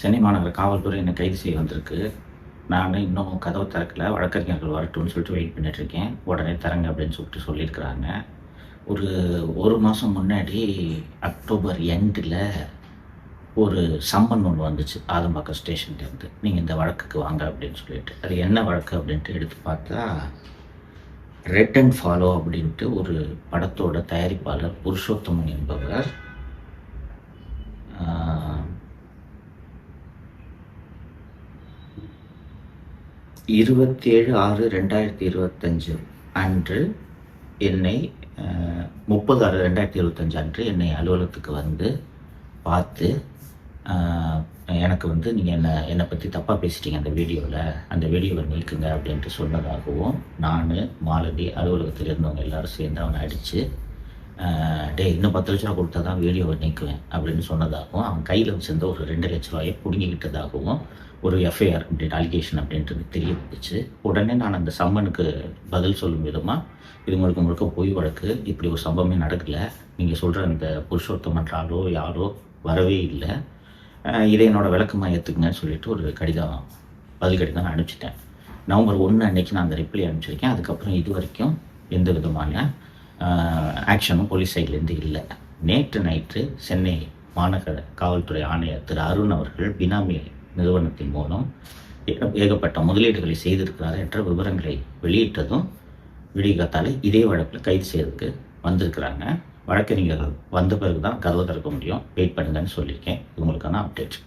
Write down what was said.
சென்னை மாநகர காவல்துறை என்னை கைது செய்ய வந்திருக்கு. நான் இன்னும் கதவு திறக்கல. வழக்கறிஞர்கள் வரட்டும்னு சொல்லிட்டு வெயிட் பண்ணிட்டுருக்கேன். உடனே திறங்க அப்படின்னு சொல்லிட்டு சொல்லியிருக்கிறாங்க. ஒரு 1 மாதம் முன்னாடி அக்டோபர் எண்டில ஒரு சம்மன் ஒன்று வந்துச்சு ஆதம்பாக்கம் ஸ்டேஷன்லேருந்து. நீங்கள் இந்த வழக்குக்கு வாங்க அப்படின்னு சொல்லிட்டு. அது என்ன வழக்கு அப்படின்ட்டு எடுத்து பார்த்தா, ரெட் அண்ட் ஃபாலோ அப்படின்ட்டு ஒரு படத்தோட தயாரிப்பாளர் புருஷோத்தமன் என்பவர் 27/6/2025 அன்று என்னை 30/6/2025 அன்று என்னை அலுவலகத்துக்கு வந்து பார்த்து, எனக்கு வந்து நீங்கள் என்னை பற்றி தப்பாக பேசிட்டீங்க அந்த வீடியோவில், அந்த வீடியோவை நீக்குங்க அப்படின்ட்டு சொன்னதாகவும், நான், மாலதி, அலுவலகத்தில் இருந்தவங்க எல்லோரும் சேர்ந்து அவனை அடித்து, டேய் இன்னும் 10 லட்ச ரூபா கொடுத்தா தான் வீடியோவை நீக்குவேன் அப்படின்னு சொன்னதாகவும், அவன் கையில் வச்சிருந்த ஒரு 2 லட்ச ரூபாயை பிடுங்கிக்கிட்டதாகவும் ஒரு எஃப்ஐஆர் அப்படின்ட்டு அலிகேஷன் அப்படின்றது தெரிய வந்துச்சு. உடனே நான் அந்த சம்மனுக்கு பதில் சொல்லும் விதமாக, இது முழுக்க முழுக்க பொய் வழக்கு, இப்படி ஒரு சம்பவமே நடக்கலை, நீங்கள் சொல்கிற அந்த புருஷோத்தமன் ஆளோ யாரோ வரவே இல்லை, இதை என்னோடய விளக்கமாக ஏற்றுக்குங்கன்னு சொல்லிட்டு ஒரு பதில் கடிதம் நான் அனுப்பிச்சிட்டேன். நவம்பர் 1 அன்னைக்கு நான் அந்த ரிப்ளை அனுப்பிச்சிருக்கேன். அதுக்கப்புறம் இது வரைக்கும் எந்த விதமான ஆக்ஷனும் போலீஸ் சைட்லேருந்து இல்லை. நேற்று நைட்டு சென்னை மாநகர காவல்துறை ஆணையர் திரு அருண் அவர்கள் பினாமி நிறுவனத்தின் மூலம் ஏகப்பட்ட முதலீடுகளை செய்திருக்கிறார் என்ற விவரங்களை வெளியிட்டதும் விடிகாத்தாலே இதே வழக்கில் கைது செய்யறதுக்கு வந்திருக்கிறாங்க. வழக்கறிஞர்கள் வந்த பிறகு தான் கதவை திறக்க முடியும், வெயிட் பண்ணுங்கன்னு சொல்லியிருக்கேன். இது உங்களுக்கான அப்டேட்.